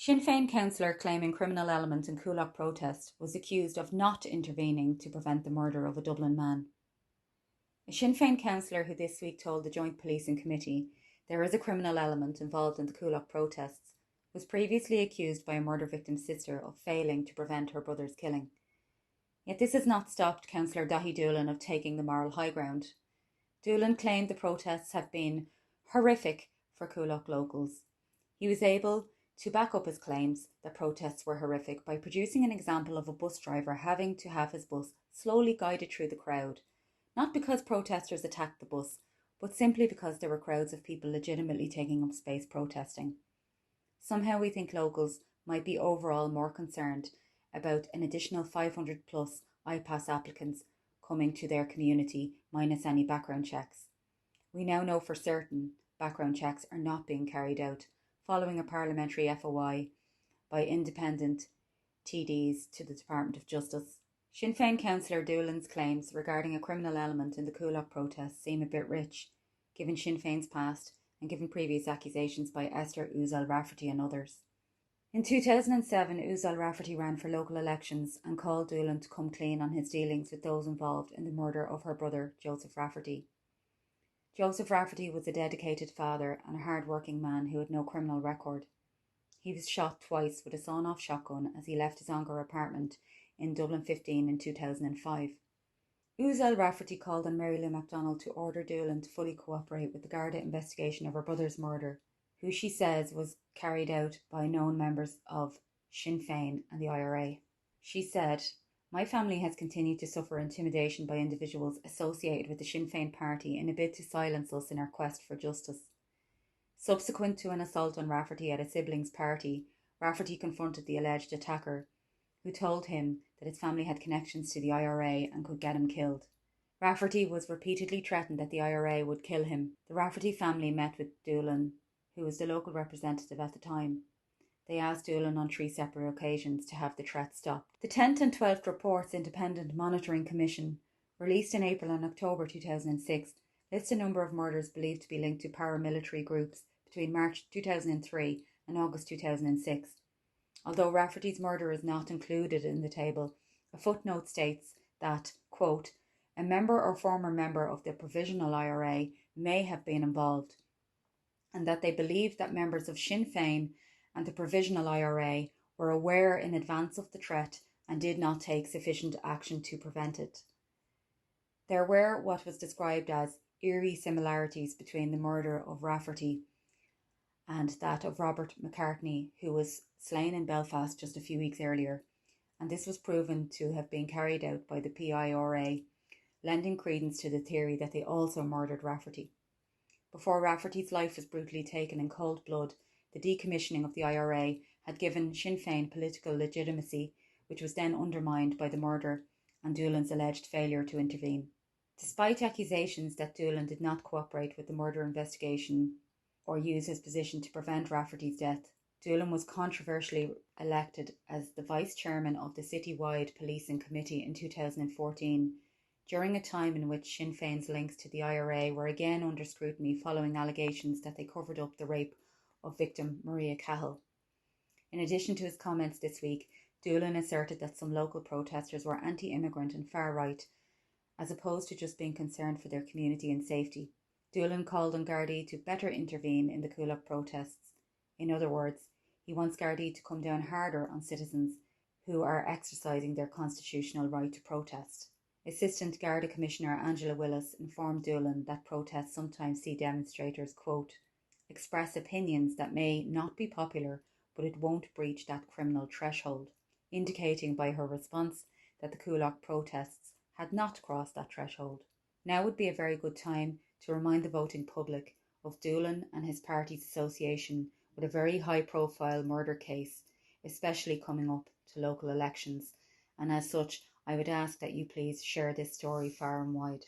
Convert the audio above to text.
Sinn Féin councillor claiming criminal element in Coolock protest was accused of not intervening to prevent the murder of a Dublin man. A Sinn Féin councillor who this week told the Joint Policing Committee there is a criminal element involved in the Coolock protests was previously accused by a murder victim's sister of failing to prevent her brother's killing. Yet this has not stopped Councillor Daithí Doolan of taking the moral high ground. Doolan claimed the protests have been horrific for Coolock locals. He was able to back up his claims that protests were horrific by producing an example of a bus driver having to have his bus slowly guided through the crowd, not because protesters attacked the bus, but simply because there were crowds of people legitimately taking up space protesting. Somehow we think locals might be overall more concerned about an additional 500 plus IPAS applicants coming to their community minus any background checks. We now know for certain background checks are not being carried out following a parliamentary FOI by independent TDs to the Department of Justice. Sinn Féin councillor Doolan's claims regarding a criminal element in the Coolock protests seem a bit rich, given Sinn Féin's past and given previous accusations by Esther Uzzell Rafferty and others. In 2007, Uzzell Rafferty ran for local elections and called Doolan to come clean on his dealings with those involved in the murder of her brother, Joseph Rafferty. Joseph Rafferty was a dedicated father and a hard-working man who had no criminal record. He was shot twice with a sawn-off shotgun as he left his Ongar apartment in Dublin 15 in 2005. Uzzell Rafferty called on Mary Lou MacDonald to order Doolan to fully cooperate with the Garda investigation of her brother's murder, who she says was carried out by known members of Sinn Féin and the IRA. She said, "My family has continued to suffer intimidation by individuals associated with the Sinn Féin party in a bid to silence us in our quest for justice." Subsequent to an assault on Rafferty at a siblings' party, Rafferty confronted the alleged attacker, who told him that his family had connections to the IRA and could get him killed. Rafferty was repeatedly threatened that the IRA would kill him. The Rafferty family met with Doolan, who was the local representative at the time. They asked Doolan on 3 separate occasions to have the threat stopped. The 10th and 12th reports Independent Monitoring Commission, released in April and October 2006, lists a number of murders believed to be linked to paramilitary groups between March 2003 and August 2006. Although Rafferty's murder is not included in the table, a footnote states that, quote, "a member or former member of the Provisional IRA may have been involved," and that they believed that members of Sinn Féin and the Provisional IRA were aware in advance of the threat and did not take sufficient action to prevent it. There were what was described as eerie similarities between the murder of Rafferty and that of Robert McCartney, who was slain in Belfast just a few weeks earlier, and this was proven to have been carried out by the PIRA, lending credence to the theory that they also murdered Rafferty. Before Rafferty's life was brutally taken in cold blood, the decommissioning of the IRA had given Sinn Féin political legitimacy, which was then undermined by the murder and Doolan's alleged failure to intervene. Despite accusations that Doolan did not cooperate with the murder investigation or use his position to prevent Rafferty's death, Doolan was controversially elected as the vice chairman of the citywide policing committee in 2014, during a time in which Sinn Féin's links to the IRA were again under scrutiny following allegations that they covered up the rape of victim Maria Cahill. In addition to his comments this week, Doolan asserted that some local protesters were anti-immigrant and far-right, as opposed to just being concerned for their community and safety. Doolan called on Gardaí to better intervene in the Coolock protests. In other words, he wants Gardaí to come down harder on citizens who are exercising their constitutional right to protest. Assistant Garda Commissioner Angela Willis informed Doolan that protests sometimes see demonstrators, quote, "express opinions that may not be popular, but it won't breach that criminal threshold," indicating by her response that the Coolock protests had not crossed that threshold. Now would be a very good time to remind the voting public of Doolan and his party's association with a very high-profile murder case, especially coming up to local elections, and as such, I would ask that you please share this story far and wide.